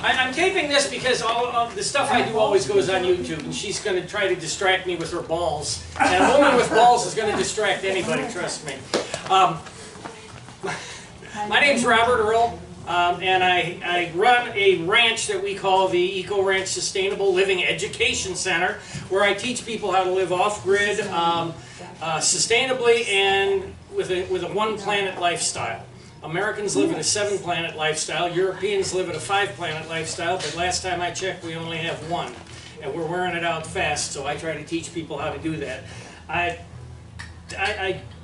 I'm taping this because all of the stuff I do always goes on YouTube, and she's going to try to distract me with her balls. And a woman with balls is going to distract anybody, trust me. My name's Robert Orel, and I run a ranch that we call the Eco Ranch Sustainable Living Education Center, where I teach people how to live off-grid, sustainably, and with a one-planet lifestyle. Americans live in a 7-planet lifestyle. Europeans live in a 5-planet lifestyle, but last time I checked, we only have one. And we're wearing it out fast, so I try to teach people how to do that. I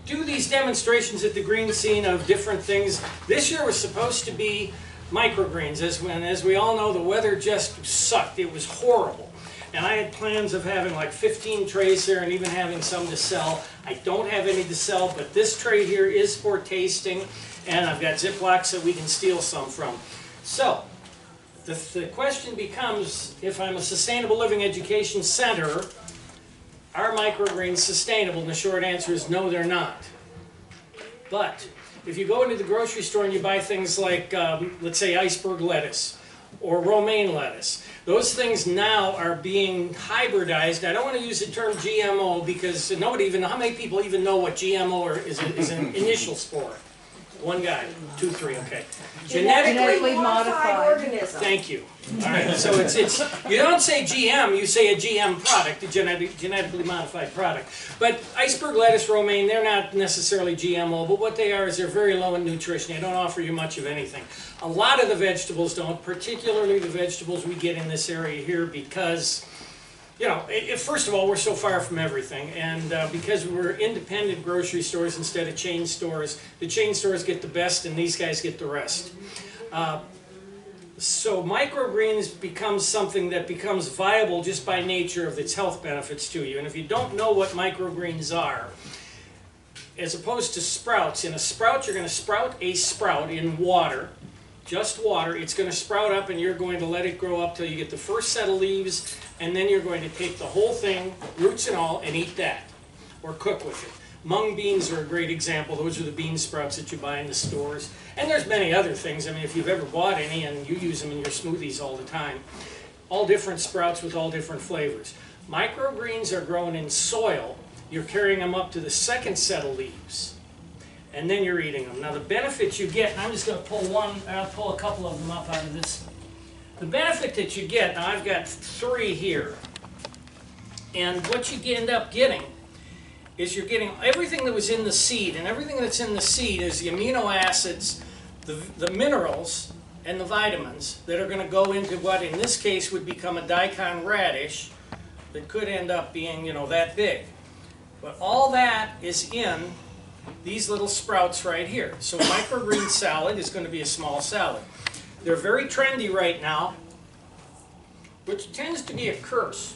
do these demonstrations at the green scene of different things. This year was supposed to be microgreens. As we all know, the weather just sucked. It was horrible. And I had plans of having like 15 trays here and even having some to sell. I don't have any to sell, but this tray here is for tasting. And I've got Ziplocs that we can steal some from. So, the question becomes, if I'm a sustainable living education center, are microgreens sustainable? And the short answer is no, they're not. But if you go into the grocery store and you buy things like, let's say, iceberg lettuce or romaine lettuce, those things now are being hybridized. I don't want to use the term GMO because nobody even, how many people even know what GMO is an initials for? One guy, 2, 3, okay. Genetically modified organism. Thank you. All right, so it's you don't say GM, you say a GM product, a genetically modified product. But iceberg lettuce, romaine, they're not necessarily GMO, but what they are is they're very low in nutrition. They don't offer you much of anything. A lot of the vegetables don't, particularly the vegetables we get in this area here because, you know, first of all, we're so far from everything, and because we're independent grocery stores instead of chain stores, the chain stores get the best and these guys get the rest. So microgreens becomes something that becomes viable just by nature of its health benefits to you. And if you don't know what microgreens are, as opposed to sprouts, in a sprout you're going to sprout a sprout in water, just water. It's going to sprout up and you're going to let it grow up till you get the first set of leaves, and then you're going to take the whole thing, roots and all, and eat that, or cook with it. Mung beans are a great example. Those are the bean sprouts that you buy in the stores. And there's many other things. I mean, if you've ever bought any and you use them in your smoothies all the time, all different sprouts with all different flavors. Microgreens are grown in soil. You're carrying them up to the second set of leaves, and then you're eating them. Now the benefit you get, and I'm just going to pull a couple of them up out of this. The benefit that you get, now I've got 3 here, and what you end up getting is you're getting everything that was in the seed, and everything that's in the seed is the amino acids, the minerals, and the vitamins that are going to go into what in this case would become a daikon radish that could end up being, you know, that big. But all that is in these little sprouts right here. So microgreen salad is going to be a small salad. They're very trendy right now, which tends to be a curse.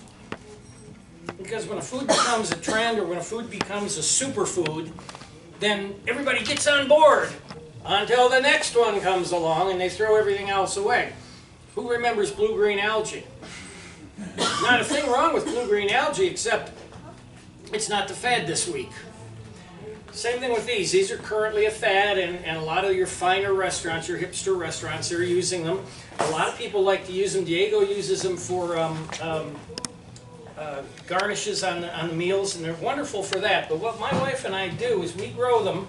Because when a food becomes a trend or when a food becomes a superfood, then everybody gets on board until the next one comes along and they throw everything else away. Who remembers blue-green algae? Not a thing wrong with blue-green algae except it's not the fad this week. Same thing with these. These are currently a fad, and a lot of your finer restaurants, your hipster restaurants, are using them. A lot of people like to use them. Diego uses them for garnishes on the meals, and they're wonderful for that. But what my wife and I do is we grow them.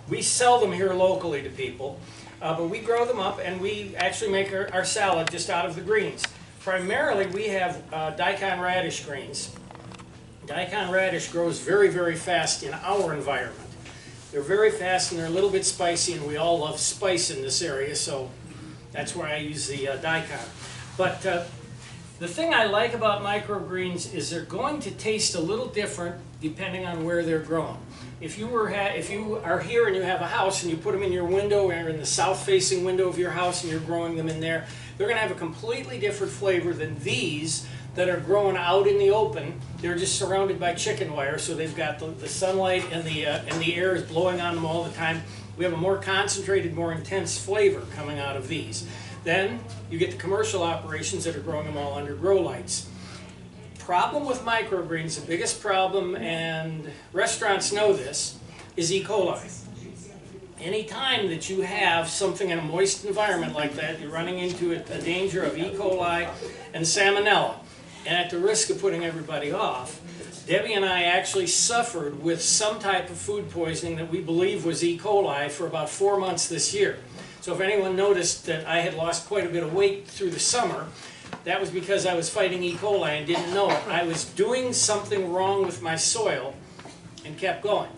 We sell them here locally to people, but we grow them up, and we actually make our salad just out of the greens. Primarily, we have daikon radish greens. Daikon radish grows very, very fast in our environment. They're very fast and they're a little bit spicy, and we all love spice in this area, so that's why I use the daikon. But the thing I like about microgreens is they're going to taste a little different depending on where they're grown. If you are here and you have a house and you put them in your window or in the south-facing window of your house and you're growing them in there, they're going to have a completely different flavor than these that are growing out in the open. They're just surrounded by chicken wire, so they've got the sunlight and the air is blowing on them all the time. We have a more concentrated, more intense flavor coming out of these. Then you get the commercial operations that are growing them all under grow lights. Problem with microgreens, the biggest problem, and restaurants know this, is E. coli. anytime that you have something in a moist environment like that, you're running into a danger of E. coli and salmonella. And at the risk of putting everybody off, Debbie and I actually suffered with some type of food poisoning that we believe was E. coli for about 4 months this year. So if anyone noticed that I had lost quite a bit of weight through the summer, that was because I was fighting E. coli and didn't know it. I was doing something wrong with my soil and kept going.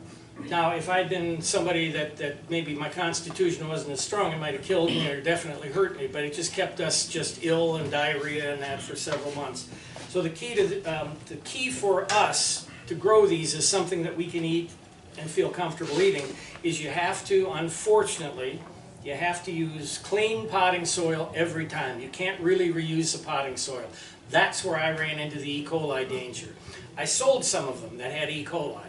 Now, if I'd been somebody that maybe my constitution wasn't as strong, it might have killed me or definitely hurt me, but it just kept us just ill and diarrhea and that for several months. So the key for us to grow these is something that we can eat and feel comfortable eating, is you have to, unfortunately, you have to use clean potting soil every time. You can't really reuse the potting soil. That's where I ran into the E. coli danger. I sold some of them that had E. coli,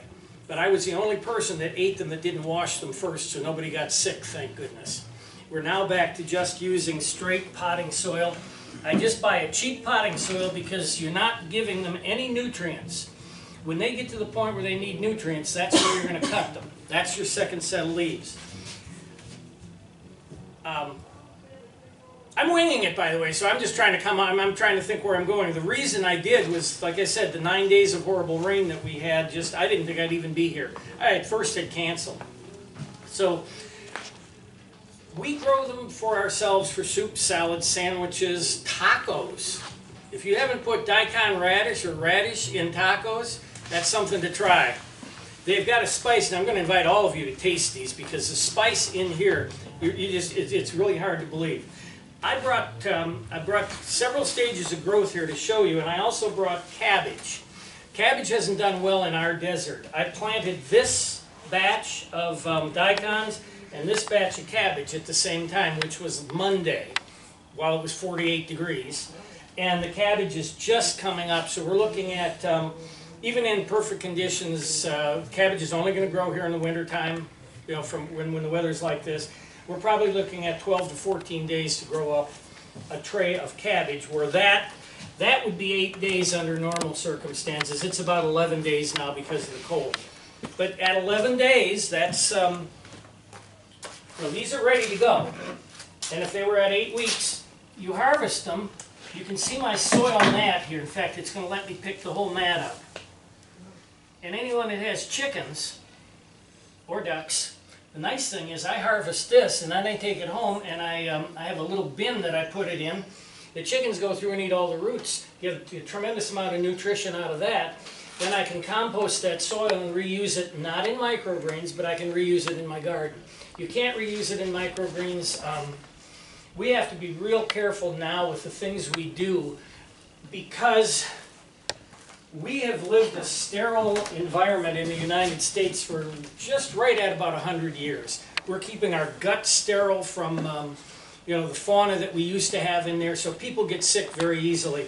but I was the only person that ate them that didn't wash them first, so nobody got sick, thank goodness. We're now back to just using straight potting soil. I just buy a cheap potting soil because you're not giving them any nutrients. When they get to the point where they need nutrients, that's where you're going to cut them. That's your second set of leaves. I'm winging it, by the way, so I'm just trying to I'm trying to think where I'm going. The reason I did was, like I said, the 9 days of horrible rain that we had, I didn't think I'd even be here. I at first had canceled. So we grow them for ourselves for soup, salads, sandwiches, tacos. If you haven't put daikon radish or radish in tacos, that's something to try. They've got a spice, and I'm going to invite all of you to taste these because the spice in here, it's really hard to believe. I brought several stages of growth here to show you, and I also brought cabbage. Cabbage hasn't done well in our desert. I planted this batch of daikons and this batch of cabbage at the same time, which was Monday, while it was 48 degrees. And the cabbage is just coming up, so we're looking at, even in perfect conditions, cabbage is only going to grow here in the wintertime, you know, from when the weather's like this. We're probably looking at 12 to 14 days to grow up a tray of cabbage, where that would be 8 days under normal circumstances. It's about 11 days now because of the cold. But at 11 days, that's, well, these are ready to go. And if they were at 8 weeks, you harvest them. You can see my soil mat here. In fact, it's going to let me pick the whole mat up. And anyone that has chickens or ducks, the nice thing is I harvest this and then I take it home and I have a little bin that I put it in. The chickens go through and eat all the roots, get a tremendous amount of nutrition out of that. Then I can compost that soil and reuse it, not in microgreens, but I can reuse it in my garden. You can't reuse it in microgreens. We have to be real careful now with the things we do, because we have lived a sterile environment in the United States for just right at about 100 years. We're keeping our gut sterile from you know, the fauna that we used to have in there, so people get sick very easily.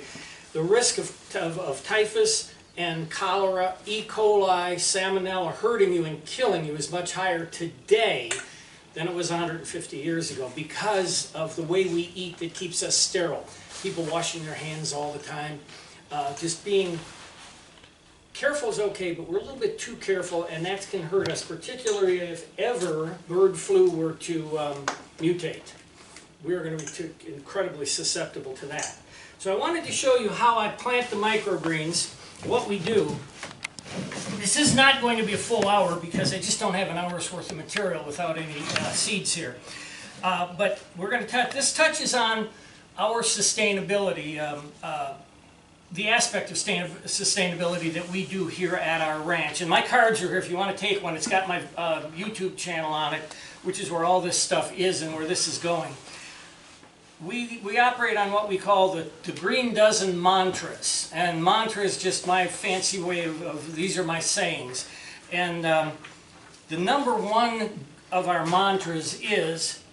The risk of typhus and cholera, E. coli, salmonella hurting you and killing you is much higher today than it was 150 years ago, because of the way we eat that keeps us sterile. People washing their hands all the time, just being careful is okay, but we're a little bit too careful, and that can hurt us, particularly if ever bird flu were to mutate. We're going to be incredibly susceptible to that. So I wanted to show you how I plant the microgreens, what we do. This is not going to be a full hour because I just don't have an hour's worth of material without any seeds here. But we're going to this touches on our sustainability, the aspect of sustainability that we do here at our ranch. And my cards are here if you want to take one. It's got my YouTube channel on it, which is where all this stuff is and where this is going. We operate on what we call the Green Dozen mantras. And mantra is just my fancy way of these are my sayings. And the number one of our mantras is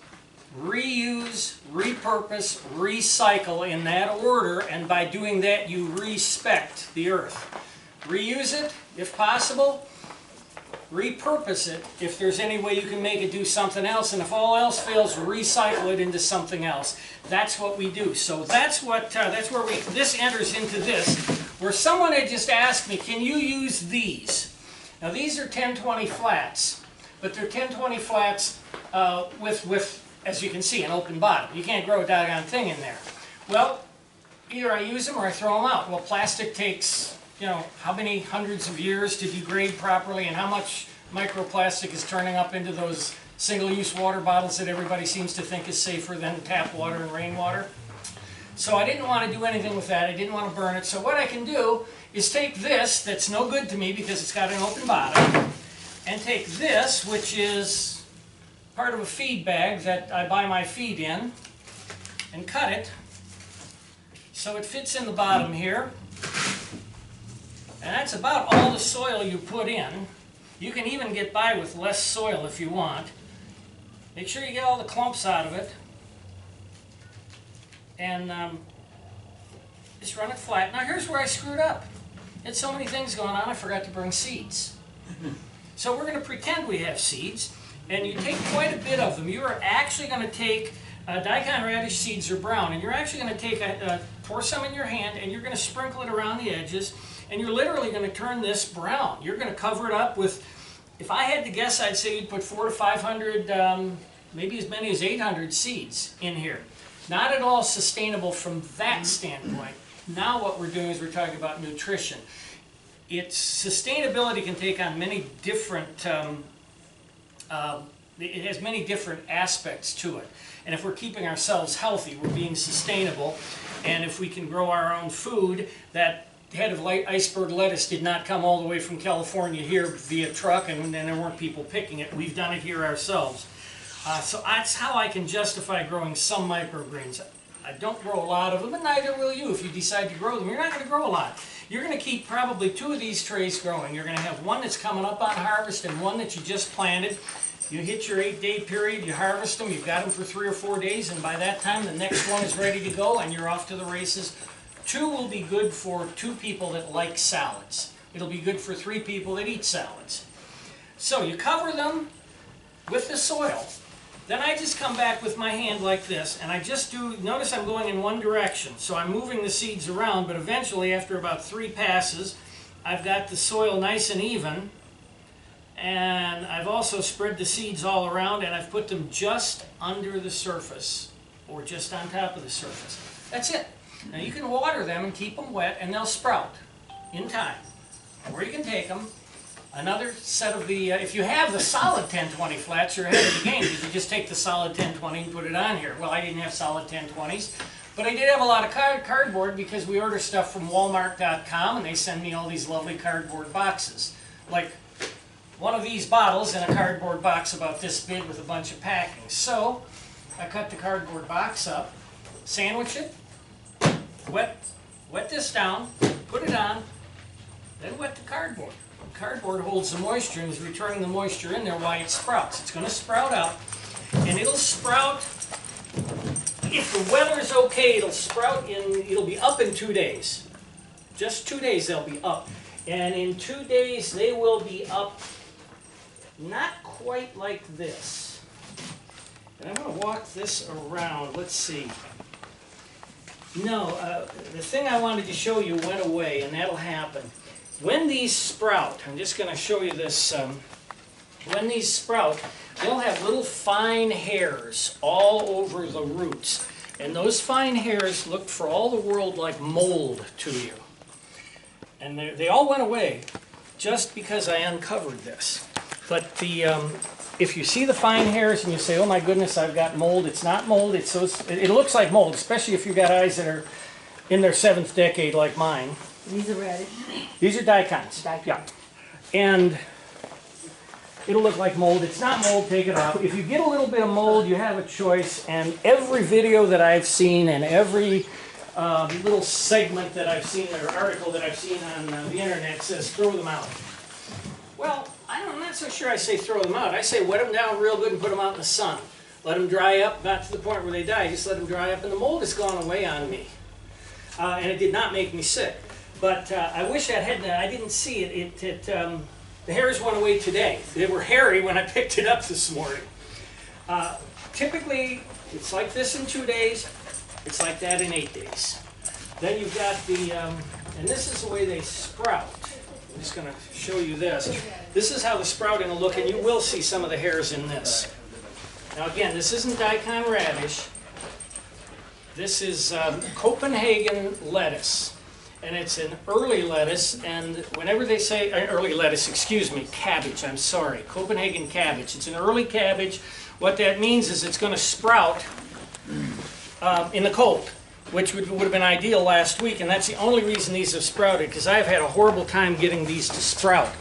reuse, repurpose, recycle, in that order, and by doing that you respect the earth. Reuse it if possible, repurpose it if there's any way you can make it do something else, and if all else fails, recycle it into something else. That's what we do. So that's where this enters into this, where someone had just asked me, can you use these? Now these are 1020 flats, but they're 1020 flats with, as you can see, an open bottom. You can't grow a doggone thing in there. Well, either I use them or I throw them out. Well, plastic takes, you know, how many hundreds of years to degrade properly, and how much microplastic is turning up into those single-use water bottles that everybody seems to think is safer than tap water and rainwater. So I didn't want to do anything with that. I didn't want to burn it. So what I can do is take this, that's no good to me because it's got an open bottom, and take this, which is part of a feed bag that I buy my feed in, and cut it so it fits in the bottom here. And that's about all the soil you put in. You can even get by with less soil if you want. Make sure you get all the clumps out of it. And just run it flat. Now here's where I screwed up. Had so many things going on, I forgot to bring seeds. So we're going to pretend we have seeds, and you take quite a bit of them. You are actually going to take daikon radish seeds are brown, and you're actually going to take pour some in your hand, and you're going to sprinkle it around the edges, and you're literally going to turn this brown. You're going to cover it up with, if I had to guess, I'd say you'd put 400 to 500, maybe as many as 800 seeds in here. Not at all sustainable from that standpoint. Now what we're doing is we're talking about nutrition. Its sustainability can take on many different, it has many different aspects to it. And if we're keeping ourselves healthy, we're being sustainable. And if we can grow our own food, that head of iceberg lettuce did not come all the way from California here via truck, and then there weren't people picking it. We've done it here ourselves. So that's how I can justify growing some microgreens. I don't grow a lot of them, and neither will you if you decide to grow them. You're not going to grow a lot. You're going to keep probably 2 of these trays growing. You're going to have one that's coming up on harvest and one that you just planted. You hit your 8-day period, you harvest them, you've got them for 3 or 4 days, and by that time the next one is ready to go and you're off to the races. 2 will be good for 2 people that like salads. It'll be good for 3 people that eat salads. So you cover them with the soil. Then I just come back with my hand like this, and I just do, notice I'm going in one direction, so I'm moving the seeds around, but eventually after about 3 passes, I've got the soil nice and even, and I've also spread the seeds all around, and I've put them just under the surface, or just on top of the surface. That's it. Now you can water them and keep them wet, and they'll sprout in time. Or you can take them, another set of the, if you have the solid 1020 flats, you're ahead of the game, because you just take the solid 1020 and put it on here. Well, I didn't have solid 1020s, but I did have a lot of cardboard because we order stuff from Walmart.com, and they send me all these lovely cardboard boxes. Like one of these bottles in a cardboard box about this big with a bunch of packing. So I cut the cardboard box up, sandwich it, wet this down, put it on, then wet the cardboard. Cardboard holds the moisture and is returning the moisture in there while it sprouts. It's going to sprout up, and it'll sprout, if the weather's okay, it'll sprout it'll be up in 2 days. Just 2 days they'll be up. And in 2 days they will be up not quite like this. And I'm going to walk this around. Let's see. No, the thing I wanted to show you went away, and that'll happen. When these sprout, I'm just going to show you this, when these sprout, they'll have little fine hairs all over the roots. And those fine hairs look for all the world like mold to you. And they all went away just because I uncovered this. But if you see the fine hairs and you say, oh my goodness, I've got mold, it's not mold, it looks like mold, especially if you've got eyes that are in their 7th decade like mine. These are radish. These are daikons. Yeah. And it'll look like mold. It's not mold, take it off. If you get a little bit of mold, you have a choice. And every video that I've seen and every little segment that I've seen or article that I've seen on the internet says throw them out. Well, I'm not so sure I say throw them out. I say wet them down real good and put them out in the sun. Let them dry up, not to the point where they die, just let them dry up, and the mold has gone away on me. And it did not make me sick. But I wish I had, I didn't see it. The hairs went away today. They were hairy when I picked it up this morning. Typically, it's like this in 2 days. It's like that in 8 days. Then you've got the, and this is the way they sprout. I'm just going to show you this. This is how the sprouting will look, and you will see some of the hairs in this. Now again, this isn't daikon radish. This is Copenhagen lettuce. And it's an early lettuce, and whenever they say, early lettuce, excuse me, cabbage, I'm sorry, Copenhagen cabbage. It's an early cabbage. What that means is it's going to sprout in the cold, which would have been ideal last week, and that's the only reason these have sprouted, because I've had a horrible time getting these to sprout.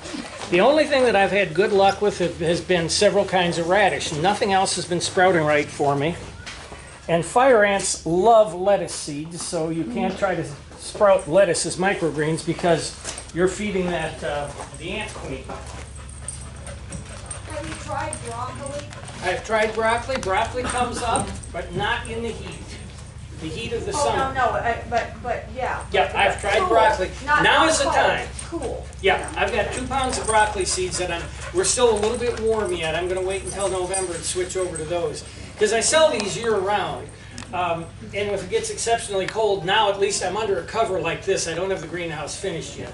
The only thing that I've had good luck with has been several kinds of radish. Nothing else has been sprouting right for me. And fire ants love lettuce seeds, so you can't try to sprout lettuce as microgreens because you're feeding that the ant queen. Have you tried broccoli? I've tried broccoli. Broccoli comes up, but not in the heat. The heat of the summer. But yeah. Yeah, I've tried broccoli. Now is the time. Cool. Yeah, I've got 2 pounds of broccoli seeds that we're still a little bit warm yet. I'm going to wait until November and switch over to those. Because I sell these year-round. And if it gets exceptionally cold, now at least I'm under a cover like this. I don't have the greenhouse finished yet.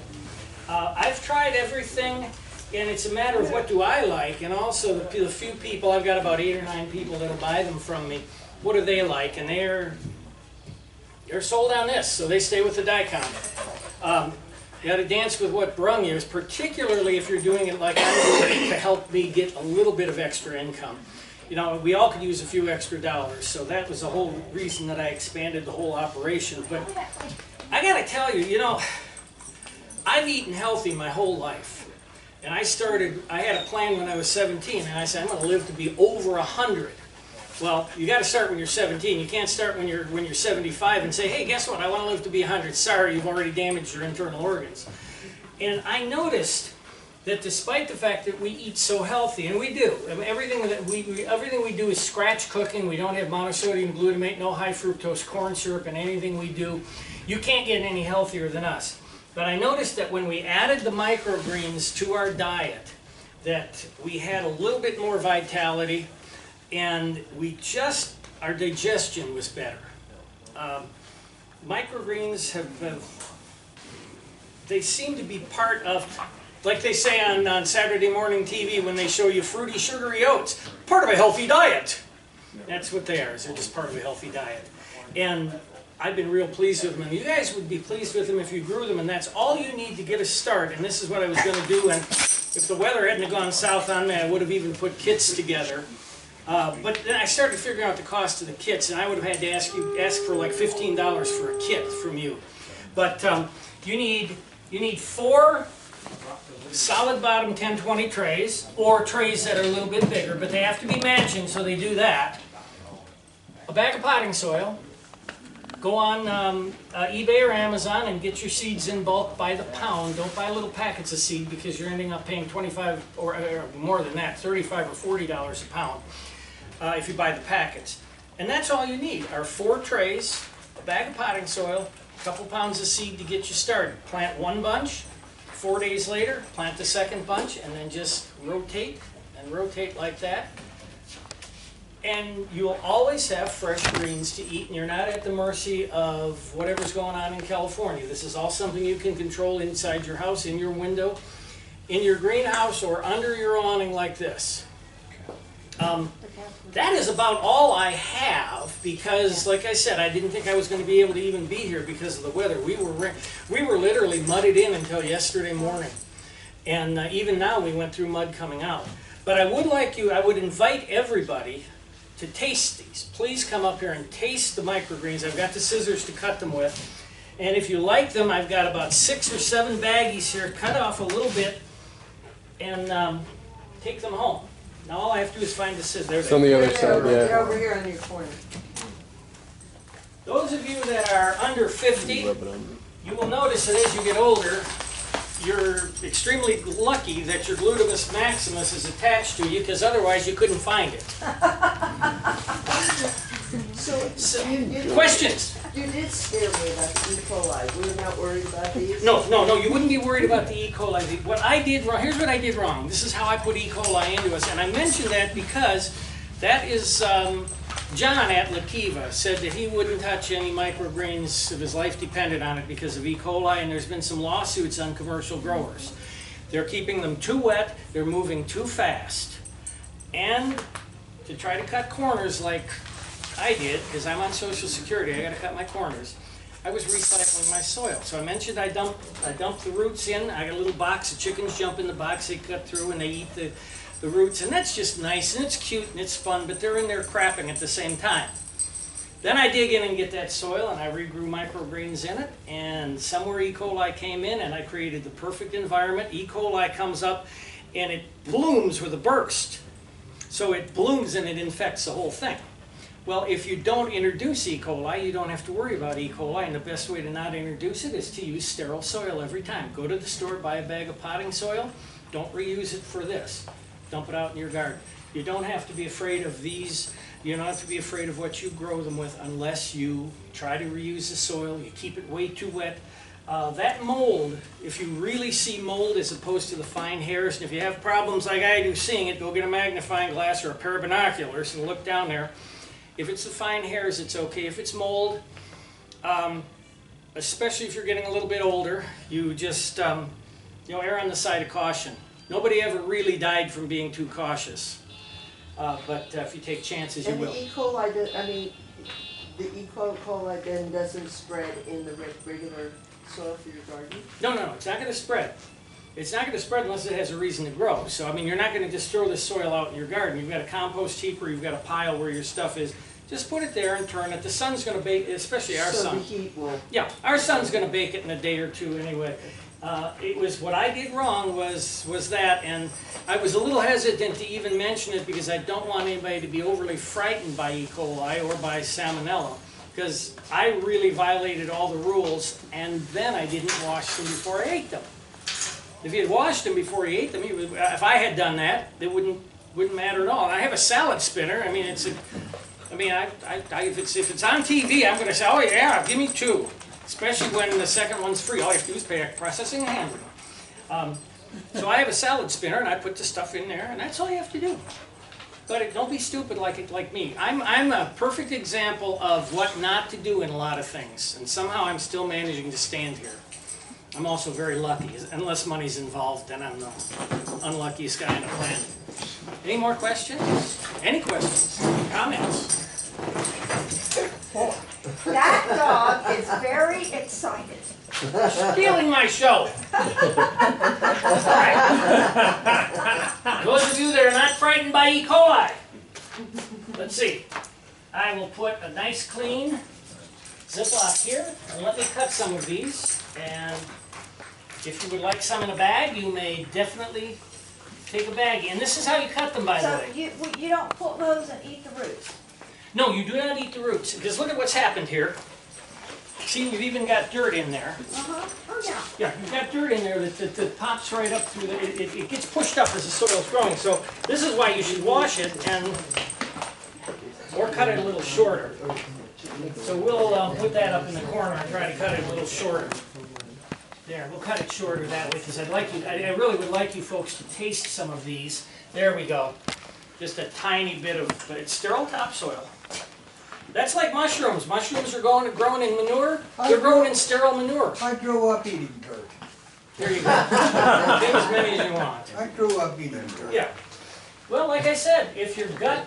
I've tried everything, and it's a matter of what do I like, and also the few people, I've got about 8 or 9 people that'll buy them from me, what do they like? And they're sold on this, so they stay with the daikon. You got to dance with what brung you, particularly if you're doing it like I'm doing to help me get a little bit of extra income. You know, we all could use a few extra dollars, so that was the whole reason that I expanded the whole operation. But I got to tell you, you know, I've eaten healthy my whole life. And I had a plan when I was 17, and I said, I'm going to live to be over 100. Well, you got to start when you're 17. You can't start when you're 75 and say, hey, guess what? I want to live to be 100. Sorry, you've already damaged your internal organs. And I noticed that despite the fact that we eat so healthy, and we do, I mean, everything we do is scratch cooking. We don't have monosodium glutamate, no high fructose corn syrup in anything we do. You can't get any healthier than us. But I noticed that when we added the microgreens to our diet, that we had a little bit more vitality, and our digestion was better. Microgreens they seem to be part of, like they say on Saturday morning TV when they show you fruity, sugary oats, part of a healthy diet. That's what they are, they're just part of a healthy diet. And I've been real pleased with them, and you guys would be pleased with them if you grew them, and that's all you need to get a start. And this is what I was going to do, and if the weather hadn't gone south on me, I would have even put kits together. But then I started figuring out the cost of the kits, and I would have had to ask for like $15 for a kit from you. But you need 4 solid bottom 1020 trays, or trays that are a little bit bigger, but they have to be matching, so they do that. A bag of potting soil. Go on eBay or Amazon and get your seeds in bulk by the pound. Don't buy little packets of seed because you're ending up paying $25 or more than that, $35 or $40 a pound if you buy the packets. And that's all you need are 4 trays, a bag of potting soil, a couple pounds of seed to get you started. Plant 1 bunch. 4 days later, plant the second bunch, and then just rotate and rotate like that. And you'll always have fresh greens to eat, and you're not at the mercy of whatever's going on in California. This is all something you can control inside your house, in your window, in your greenhouse, or under your awning like this. That is about all I have because, like I said, I didn't think I was going to be able to even be here because of the weather. We were literally mudded in until yesterday morning. And even now we went through mud coming out. But I would invite everybody to taste these. Please come up here and taste the microgreens. I've got the scissors to cut them with. And if you like them, I've got about 6 or 7 baggies here. Cut off a little bit and take them home. Now all I have to do is find the scissors. It's on the other side, They're yeah. over here in your corner. Those of you that are under 50, you will notice that as you get older, you're extremely lucky that your glutamus maximus is attached to you, because otherwise you couldn't find it. Questions? You did scare me about the E. coli. We're not worried about these? No, you wouldn't be worried about the E. coli. What I did wrong, here's what I did wrong. This is how I put E. coli into us. And I mentioned that because that is, John at Lakiva said that he wouldn't touch any microgreens if his life depended on it because of E. coli, and there's been some lawsuits on commercial growers. They're keeping them too wet, they're moving too fast. And to try to cut corners like I did, because I'm on Social Security, I gotta cut my corners, I was recycling my soil. So I mentioned I dump the roots in. I got a little box, the chickens jump in the box, they cut through and they eat the roots, and that's just nice, and it's cute, and it's fun, but they're in there crapping at the same time. Then I dig in and get that soil, and I regrew microgreens in it, and somewhere E. coli came in, and I created the perfect environment. E. coli comes up, and it blooms with a burst. So it blooms and it infects the whole thing. Well, if you don't introduce E. coli, you don't have to worry about E. coli, and the best way to not introduce it is to use sterile soil every time. Go to the store, buy a bag of potting soil, don't reuse it for this. Dump it out in your garden. You don't have to be afraid of these, you don't have to be afraid of what you grow them with unless you try to reuse the soil, you keep it way too wet. That mold, if you really see mold as opposed to the fine hairs, and if you have problems like I do seeing it, go get a magnifying glass or a pair of binoculars and look down there. If it's the fine hairs, it's okay. If it's mold, especially if you're getting a little bit older, you just err on the side of caution. Nobody ever really died from being too cautious, but if you take chances, you will. And the E. coli, the E. coli then doesn't spread in the regular soil for your garden? No, it's not going to spread. It's not going to spread unless it has a reason to grow. So, I mean, you're not going to just throw this soil out in your garden. You've got a compost heap or you've got a pile where your stuff is. Just put it there and turn it. The sun's going to bake, especially our sun. So the heat will... Yeah, our sun's going to bake it in a day or two anyway. It was what I did wrong was that, and I was a little hesitant to even mention it because I don't want anybody to be overly frightened by E. coli or by salmonella, because I really violated all the rules, and then I didn't wash them before I ate them. If you had washed them before you ate them, if I had done that, it wouldn't matter at all. And I have a salad spinner. I mean, if it's on TV, I'm going to say, oh yeah, give me 2. Especially when the second one's free. All you have to do is pay a processing and handling. So I have a salad spinner, and I put the stuff in there, and that's all you have to do. But don't be stupid like me. I'm a perfect example of what not to do in a lot of things, and somehow I'm still managing to stand here. I'm also very lucky. Unless money's involved, then I'm the unluckiest guy on the planet. Any more questions? Any questions? Comments? That dog is very excited. Stealing my show. Those of you that are not frightened by E. coli, let's see. I will put a nice clean Ziploc here, and let me cut some of these. And if you would like some in a bag, you may definitely take a baggie. And this is how you cut them, by the So way. you don't pull those and eat the roots? No, you do not eat the roots, because look at what's happened here. See, you've even got dirt in there. Uh-huh. Oh, yeah. Yeah, you've got dirt in there that pops right up through it gets pushed up as the soil's growing. So this is why you should wash it or cut it a little shorter. So we'll put that up in the corner and try to cut it a little shorter. There, we'll cut it shorter that way, because I really would like you folks to taste some of these. There we go. Just a tiny bit of, but it's sterile topsoil. That's like mushrooms. Mushrooms are grown in manure. They're grown in sterile manure. I grew up eating dirt. There you go. Get as many as you want. I grew up eating dirt. Yeah. Well, like I said, if your gut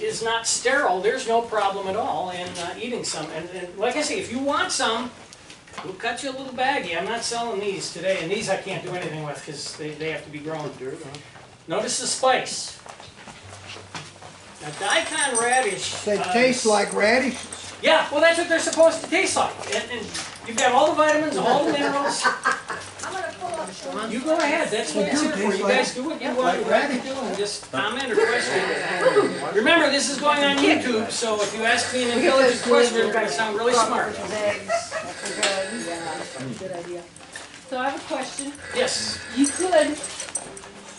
is not sterile, there's no problem at all in eating some. And like I say, if you want some, we'll cut you a little baggie. I'm not selling these today, and these I can't do anything with because they have to be grown. Notice the spice. Now, daikon radish. They taste like radishes. Yeah, well, that's what they're supposed to taste like. And you've got all the vitamins, all the minerals. I'm going to pull up some. You go ahead. That's what it's here for. You guys do what you want to do and just comment or question. Remember, this is going on YouTube, so if you ask me an intelligent question, you're going to sound really smart. Good idea. So I have a question. Yes. You could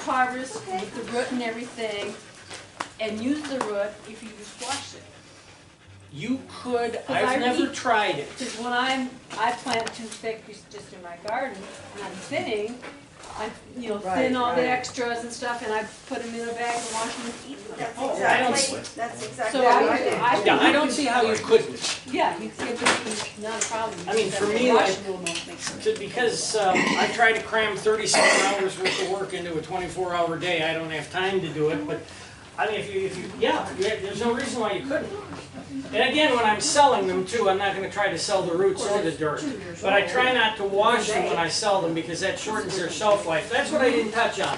harvest the root and everything and use the root if you just wash it. You could. I I've never eat- tried it. Because when I plant toothpicks just in my garden and I'm thinning, I thin all the extras and stuff, and I put them in a bag and wash them and eat them. Oh, I don't. That's exactly So what I did. I don't see how you couldn't. Yeah, it would be not a problem. I mean, for The me, wash rule don't make sense. Because I try to cram 37 hours worth of work into a 24-hour day. I don't have time to do it, but I mean, there's no reason why you couldn't. And again, when I'm selling them too, I'm not going to try to sell the roots or the dirt. But I try not to wash them when I sell them because that shortens their shelf life. That's what I didn't touch on.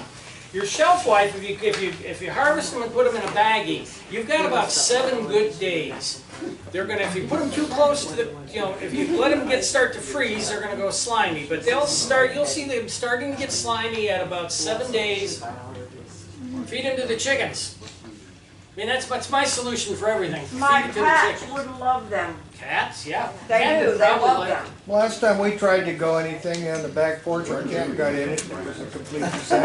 Your shelf life, if you harvest them and put them in a baggie, you've got about 7 good days. They're gonna, if you put them too close to the, if you let them start to freeze, they're gonna go slimy. But they'll start, you'll see them starting to get slimy at about 7 days. Feed them to the chickens. I mean, that's my solution for everything. My Feed it to the cats chickens. would love them. Cats, yeah. They Cat do, would they probably love like them. Last time we tried to go anything on the back porch, our cat got in it. It was a complete disaster.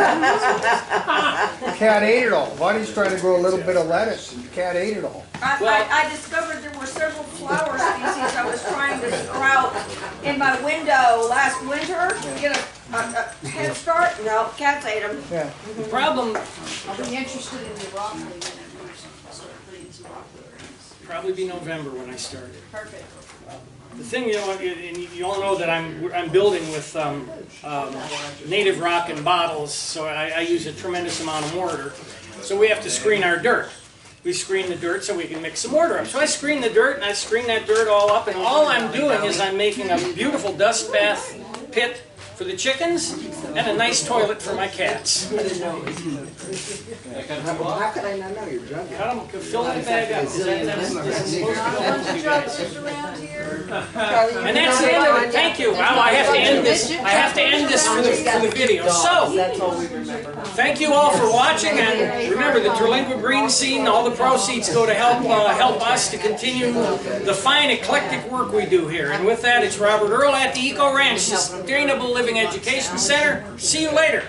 The cat ate it all. Buddy's trying to grow a little bit of lettuce, and the cat ate it all. I discovered there were several flower species I was trying to sprout in my window last winter to get a head start. No, cats ate them. Yeah. The problem, I'll be interested in the broccoli when I start putting some broccoli greens. probably be November when I start it. Perfect. The thing, and you all know that I'm building with native rock in bottles, so I use a tremendous amount of mortar. So we have to screen our dirt. We screen the dirt so we can mix some mortar up. So I screen the dirt, and I screen that dirt all up, and all I'm doing is I'm making a beautiful dust bath pit for the chickens and a nice toilet for my cats. How could I not know you're drunk? Cut them, fill that bag up. Is that supposed to go? Judges around here. And that's the end of it. Thank you. Wow, I have to end this. I have to end this for the video. So, That's all we remember. thank you all for watching, and remember the Terlingua green scene. All the proceeds go to help us to continue the fine eclectic work we do here. And with that, it's Robert Earl at the Eco Ranch Sustainable Living Education Center. See you later.